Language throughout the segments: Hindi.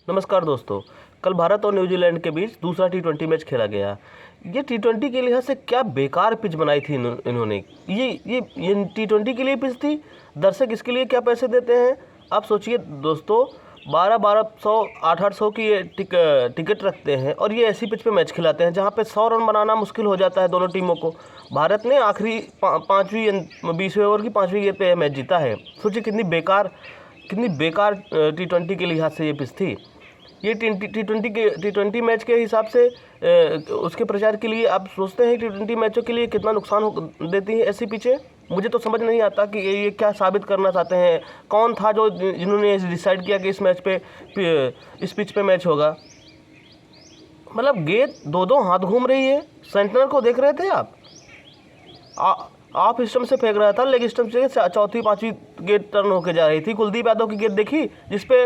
नमस्कार दोस्तों। कल भारत और न्यूजीलैंड के बीच दूसरा टी20 मैच खेला गया। ये टी20 के लिहाज से क्या बेकार पिच बनाई थी इन्होंने। ये टी20 के लिए पिच थी। दर्शक इसके लिए क्या पैसे देते हैं आप सोचिए दोस्तों। 1200 800 की ये टिकट रखते हैं और ये ऐसी पिच पे मैच खिलाते हैं जहाँ पे 100 रन बनाना मुश्किल हो जाता है दोनों टीमों को। भारत ने आखिरी 20वें ओवर की 5वीं गेंद पे मैच जीता है। सोचिए कितनी बेकार टी20 के लिहाज से ये पिच थी। ये टी20 मैच के हिसाब से उसके प्रचार के लिए आप सोचते हैं टी20 मैचों के लिए कितना नुकसान देती है ऐसी पिचें। मुझे तो समझ नहीं आता कि ये क्या साबित करना चाहते हैं। कौन था जो जिन्होंने डिसाइड किया कि इस पिच पे मैच होगा। मतलब गेंद दो हाथ घूम रही है। सेंटनर को देख रहे थे आप स्टंप से फेंक रहा था, लेग स्टंप से चौथी 5वीं गेंद टर्न होकर जा रही थी। कुलदीप यादव की गेंद देखी जिसपे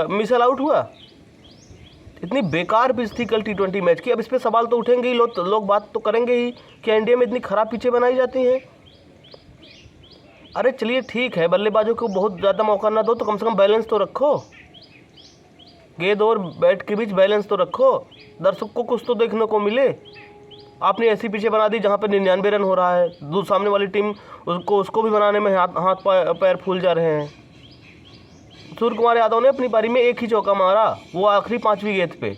मिसल आउट हुआ। इतनी बेकार पिच थी कल टी20 मैच की। अब इस पर सवाल तो उठेंगे ही, लोग बात तो करेंगे ही कि इंडिया में इतनी खराब पिचें बनाई जाती हैं। अरे चलिए ठीक है, बल्लेबाजों को बहुत ज़्यादा मौका ना दो तो कम से कम बैलेंस तो रखो। गेंद और बैट के बीच बैलेंस तो रखो, दर्शक को कुछ तो देखने को मिले। आपने ऐसी पिचें बना दी जहाँ पे 99 रन हो रहा है। सामने वाली टीम उसको भी बनाने में हाथ पैर फूल जा रहे हैं। सूर्य कुमार यादव ने अपनी पारी में एक ही चौका मारा, वो आखिरी 5वीं गेंद पे।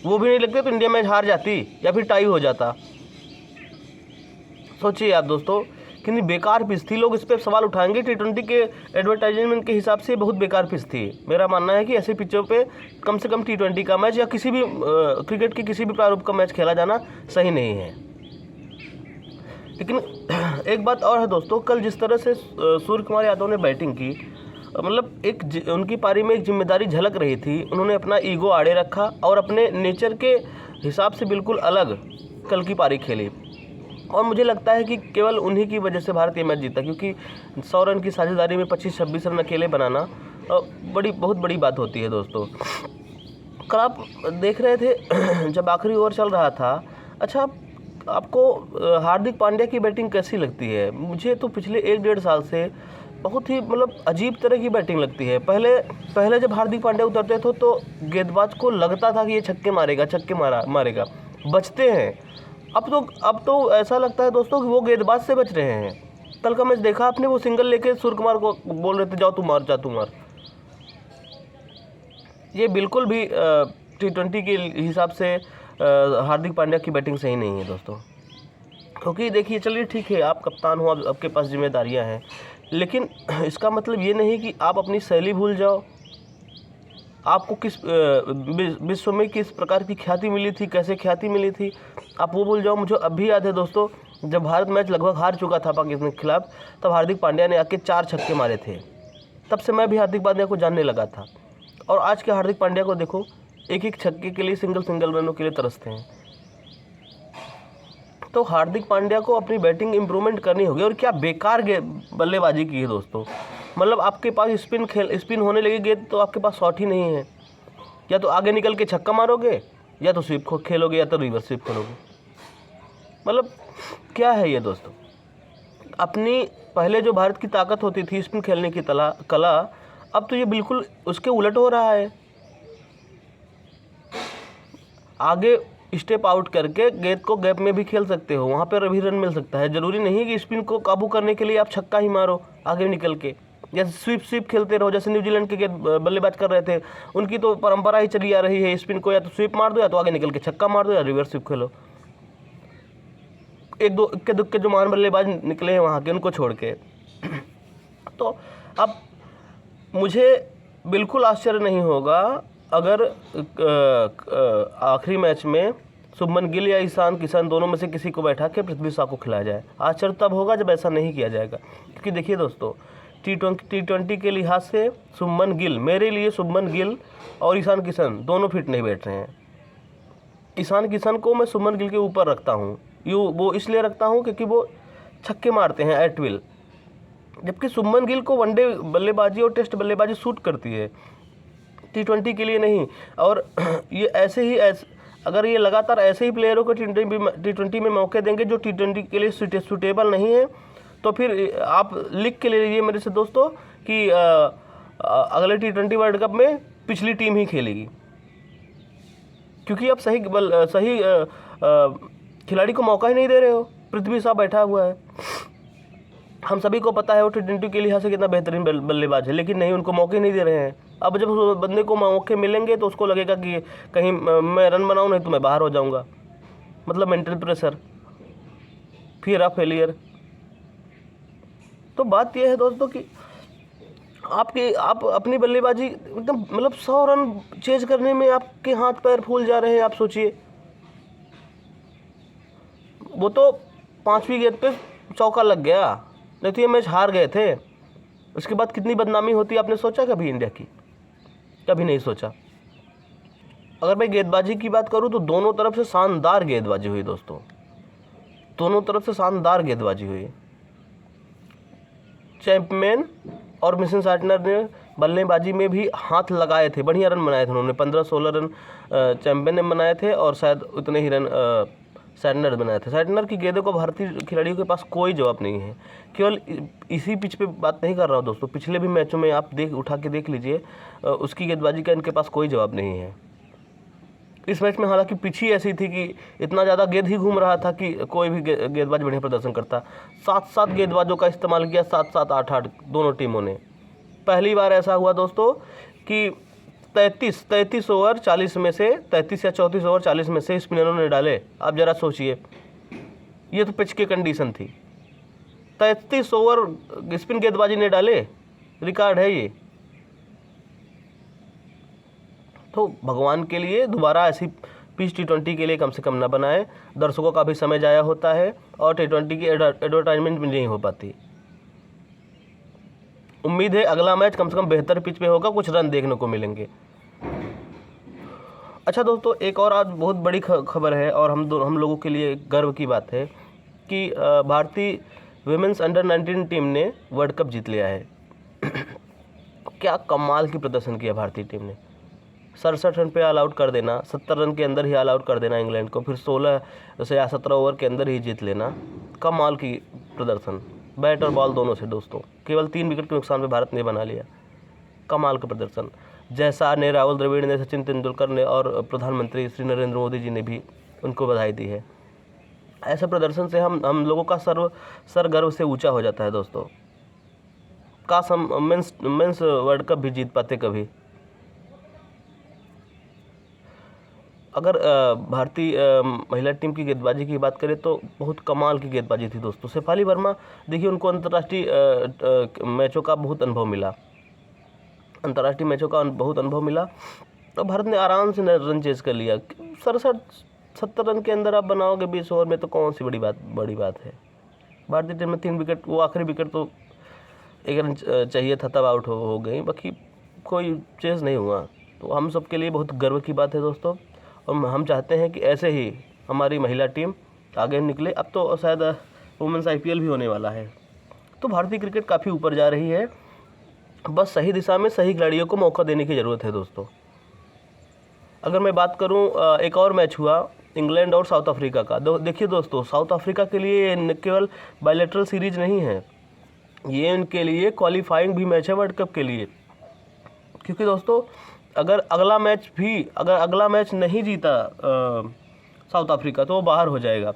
वो भी नहीं लगते तो इंडिया मैच हार जाती या फिर टाई हो जाता। सोचिए आप दोस्तों कितनी बेकार पिच थी। लोग इस पर सवाल उठाएंगे। टी20 के एडवर्टाइजमेंट के हिसाब से बहुत बेकार पिच थी। मेरा मानना है कि ऐसी पिचों पे कम से कम टी20 का मैच या किसी भी क्रिकेट की किसी भी प्रारूप का मैच खेला जाना सही नहीं है। लेकिन एक बात और है दोस्तों, कल जिस तरह से सूर्य कुमार यादव ने बैटिंग की, मतलब उनकी पारी में एक जिम्मेदारी झलक रही थी। उन्होंने अपना ईगो आड़े रखा और अपने नेचर के हिसाब से बिल्कुल अलग कल की पारी खेली। और मुझे लगता है कि केवल उन्हीं की वजह से भारत ये मैच जीता, क्योंकि 100 रन की साझेदारी में 25-26 रन अकेले बनाना बहुत बड़ी बात होती है दोस्तों। कल आप देख रहे थे जब आखिरी ओवर चल रहा था। अच्छा, आपको हार्दिक पांड्या की बैटिंग कैसी लगती है? मुझे तो पिछले 1-1.5 साल से बहुत ही अजीब तरह की बैटिंग लगती है। पहले जब हार्दिक पांड्या उतरते थे तो गेंदबाज को लगता था कि ये छक्के मारेगा, बचते हैं। अब तो ऐसा लगता है दोस्तों कि वो गेंदबाज से बच रहे हैं। कल का मैच देखा आपने? वो सिंगल लेके सूर्य कुमार को बोल रहे थे जाओ तू मार। ये बिल्कुल भी टी20 के हिसाब से हार्दिक पांड्या की बैटिंग सही नहीं है दोस्तों। क्योंकि देखिए, चलिए ठीक है, आप कप्तान हो, आपके पास जिम्मेदारियां हैं, लेकिन इसका मतलब ये नहीं कि आप अपनी शैली भूल जाओ। आपको किस विश्व में किस प्रकार की ख्याति मिली थी, कैसे ख्याति मिली थी, आप वो भूल जाओ। मुझे अभी याद है दोस्तों, जब भारत मैच लगभग हार चुका था पाकिस्तान के खिलाफ, तब हार्दिक पांड्या ने आके 4 छक्के मारे थे। तब से मैं भी हार्दिक पांड्या को जानने लगा था। और आज के हार्दिक पांड्या को देखो, एक छक्के के लिए सिंगल रनों के लिए तरसते हैं। तो हार्दिक पांड्या को अपनी बैटिंग इंप्रूवमेंट करनी होगी। और क्या बेकार बल्लेबाजी की है दोस्तों। मतलब आपके पास स्पिन होने लगी गेंद तो आपके पास शॉट ही नहीं है। या तो आगे निकल के छक्का मारोगे, या तो स्वीप खेलोगे, या तो रिवर्स स्वीप खेलोगे। मतलब क्या है ये दोस्तों। अपनी पहले जो भारत की ताकत होती थी स्पिन खेलने की कला, अब तो ये बिल्कुल उसके उलट हो रहा है। आगे स्टेप आउट करके गेंद को गैप में भी खेल सकते हो, वहाँ पर भी रन मिल सकता है। ज़रूरी नहीं कि स्पिन को काबू करने के लिए आप छक्का ही मारो आगे निकल के, या स्वीप खेलते रहो। जैसे न्यूजीलैंड के बल्लेबाज कर रहे थे, उनकी तो परंपरा ही चली आ रही है, स्पिन को या तो स्वीप मार दो, या तो आगे निकल के छक्का मार दो, या रिवर्स स्वीप खेलो। एक दो इक्के दुक्के जो महान बल्लेबाज निकले हैं वहाँ के, उनको छोड़ के। तो अब मुझे बिल्कुल आश्चर्य नहीं होगा अगर आखिरी मैच में शुभमन गिल या ईशान किशन दोनों में से किसी को बैठा के पृथ्वी शॉ को खिलाया जाए। आश्चर्य तब होगा जब ऐसा नहीं किया जाएगा। क्योंकि देखिए दोस्तों, टी20 के लिहाज से मेरे लिए शुभमन गिल और ईशान किशन दोनों फिट नहीं बैठ रहे हैं। ईशान किशन को मैं शुभमन गिल के ऊपर रखता हूँ। वो इसलिए रखता हूँ क्योंकि वो छक्के मारते हैं एट विल, जबकि शुभमन गिल को वनडे बल्लेबाजी और टेस्ट बल्लेबाजी सूट करती है, टी20 के लिए नहीं। और ये अगर ये लगातार ऐसे ही प्लेयरों को टी20 में मौके देंगे जो टी20 के लिए सूटेबल नहीं है, तो फिर आप लिख के ले लीजिए मेरे से दोस्तों कि अगले T20 वर्ल्ड कप में पिछली टीम ही खेलेगी, क्योंकि आप सही खिलाड़ी को मौका ही नहीं दे रहे हो। पृथ्वी शॉ बैठा हुआ है, हम सभी को पता है वो T20 के लिहाज से कितना बेहतरीन बल्लेबाज है, लेकिन नहीं, उनको मौके नहीं दे रहे हैं। अब जब उस बंदे को मौके मिलेंगे तो उसको लगेगा कि कहीं मैं रन बनाऊँ, नहीं तो मैं बाहर हो जाऊँगा, मतलब mental pressure, fear of failure. तो बात यह है दोस्तों कि आप अपनी बल्लेबाजी एकदम मतलब 100 रन चेज करने में आपके हाथ पैर फूल जा रहे हैं। आप सोचिए, वो तो 5वीं गेंद पे चौका लग गया, नहीं तो ये मैच हार गए थे। उसके बाद कितनी बदनामी होती, आपने सोचा कभी इंडिया की? कभी नहीं सोचा। अगर मैं गेंदबाजी की बात करूं तो दोनों तरफ से शानदार गेंदबाजी हुई दोस्तों, दोनों तरफ से शानदार गेंदबाजी हुई। चैंपमैन और मिशन सार्टनर ने बल्लेबाजी में भी हाथ लगाए थे, बढ़िया रन बनाए थे उन्होंने। 15-16 रन चैंपियन ने बनाए थे और शायद उतने ही रन सैटनर बनाए थे। सैटनर की गेंदों को भारतीय खिलाड़ियों के पास कोई जवाब नहीं है। केवल इसी पिच पे बात नहीं कर रहा हूँ दोस्तों, पिछले भी मैचों में आप उठा के देख लीजिए, उसकी गेंदबाजी का इनके पास कोई जवाब नहीं है। इस मैच में हालांकि पिच ही ऐसी थी कि इतना ज़्यादा गेंद ही घूम रहा था कि कोई भी गेंदबाज बढ़िया प्रदर्शन करता। 7-7 गेंदबाजों का इस्तेमाल किया, 7-7, 8-8 दोनों टीमों ने। पहली बार ऐसा हुआ दोस्तों कि 33 ओवर 40 में से 33 या 34 ओवर 40 में से स्पिनरों ने डाले। आप ज़रा सोचिए, ये तो पिच की कंडीशन थी, 33 ओवर स्पिन गेंदबाजी ने डाले, रिकॉर्ड है ये। तो भगवान के लिए दोबारा ऐसी पिच T20 के लिए कम से कम ना बनाए। दर्शकों का भी समय जाया होता है और T20 की एडवर्टाइजमेंट भी नहीं हो पाती। उम्मीद है अगला मैच कम से कम बेहतर पिच पे होगा, कुछ रन देखने को मिलेंगे। अच्छा दोस्तों, एक और आज बहुत बड़ी खबर है और हम लोगों के लिए गर्व की बात है कि भारतीय विमेंस अंडर-19 टीम ने वर्ल्ड कप जीत लिया है। क्या कमाल की प्रदर्शन किया भारतीय टीम ने। 67 रन पे ऑल आउट कर देना, 70 रन के अंदर ही ऑल आउट कर देना इंग्लैंड को, फिर 16 से या 17 ओवर के अंदर ही जीत लेना। कमाल की प्रदर्शन, बैट और बॉल दोनों से दोस्तों। केवल 3 विकेट के नुकसान पे भारत ने बना लिया। कमाल का प्रदर्शन। जैसा ने, राहुल द्रविड़ ने, सचिन तेंदुलकर ने और प्रधानमंत्री श्री नरेंद्र मोदी जी ने भी उनको बधाई दी है। ऐसे प्रदर्शन से हम लोगों का सर गर्व से ऊंचा हो जाता है दोस्तों। काश हम मेंस वर्ल्ड कप भी जीत पाते कभी। अगर भारतीय महिला टीम की गेंदबाजी की बात करें तो बहुत कमाल की गेंदबाजी थी दोस्तों। शेफाली वर्मा, देखिए उनको अंतर्राष्ट्रीय मैचों का बहुत अनुभव मिला, तो भारत ने आराम से रन चेज कर लिया। 67-70 रन के अंदर आप बनाओगे 20 ओवर में, तो कौन सी बड़ी बात है। भारतीय टीम में 3 विकेट, वो आखिरी विकेट तो 1 रन चाहिए था तब आउट हो गई, बाकी कोई चेज नहीं हुआ। तो हम सब के लिए बहुत गर्व की बात है दोस्तों, और हम चाहते हैं कि ऐसे ही हमारी महिला टीम आगे निकले। अब तो शायद वुमेंस IPL भी होने वाला है, तो भारतीय क्रिकेट काफ़ी ऊपर जा रही है। बस सही दिशा में सही खिलाड़ियों को मौका देने की ज़रूरत है दोस्तों। अगर मैं बात करूं, एक और मैच हुआ इंग्लैंड और साउथ अफ्रीका का। देखिए दोस्तों, साउथ अफ्रीका के लिए न केवल बायलैटरल सीरीज नहीं है, ये इनके लिए क्वालिफाइंग भी मैच है वर्ल्ड कप के लिए। क्योंकि दोस्तों अगर अगला मैच नहीं जीता साउथ अफ्रीका तो वो बाहर हो जाएगा।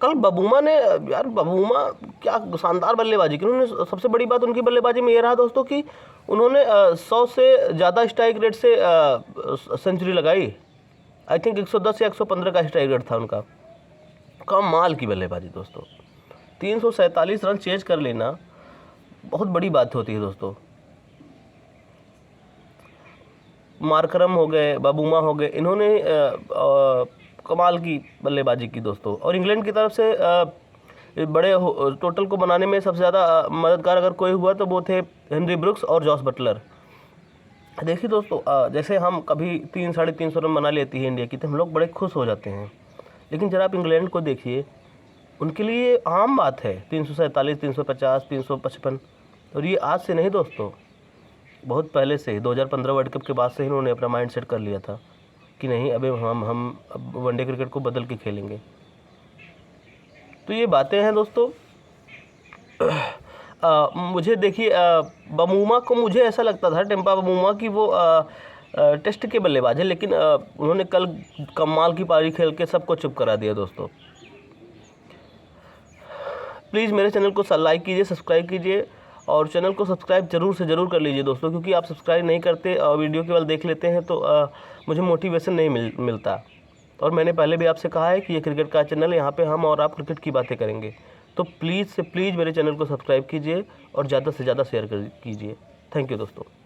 कल बबूमा ने, यार बबूमा क्या शानदार बल्लेबाजी की उन्होंने। सबसे बड़ी बात उनकी बल्लेबाजी में ये रहा दोस्तों कि उन्होंने 100 से ज़्यादा स्ट्राइक रेट से सेंचुरी लगाई। आई थिंक 110 या 115 का स्ट्राइक रेट था उनका। कमाल की बल्लेबाजी दोस्तों। 347 रन चेज कर लेना बहुत बड़ी बात होती है दोस्तों। मार्करम हो गए, बबूमा हो गए, इन्होंने कमाल की बल्लेबाजी की दोस्तों। और इंग्लैंड की तरफ से बड़े टोटल को बनाने में सबसे ज़्यादा मददगार अगर कोई हुआ तो वो थे हेनरी ब्रुक्स और जॉस बटलर। देखिए दोस्तों, जैसे हम कभी 300-350 रन बना लेती है इंडिया की तो हम लोग बड़े खुश हो जाते हैं, लेकिन जरा आप इंग्लैंड को देखिए, उनके लिए आम बात है 347, 350, 355। और ये आज से नहीं दोस्तों, बहुत पहले से ही 2015 वर्ल्ड कप के बाद से ही उन्होंने अपना माइंड सेट कर लिया था कि नहीं, अभी हम अब वनडे क्रिकेट को बदल के खेलेंगे। तो ये बातें हैं दोस्तों। मुझे देखिए बमूमा को मुझे ऐसा लगता था टेम्पा बमूमा की वो टेस्ट के बल्लेबाज है, लेकिन उन्होंने कल कमाल की पारी खेल के सबको चुप करा दिया दोस्तों। प्लीज़ मेरे चैनल को लाइक कीजिए, सब्सक्राइब कीजिए और चैनल को सब्सक्राइब जरूर से ज़रूर कर लीजिए दोस्तों, क्योंकि आप सब्सक्राइब नहीं करते और वीडियो केवल देख लेते हैं तो मुझे मोटिवेशन नहीं मिलता। और मैंने पहले भी आपसे कहा है कि ये क्रिकेट का चैनल है, यहाँ पे हम और आप क्रिकेट की बातें करेंगे। तो प्लीज़ से प्लीज़ मेरे चैनल को सब्सक्राइब कीजिए और ज़्यादा से ज़्यादा शेयर कीजिए। थैंक यू दोस्तों।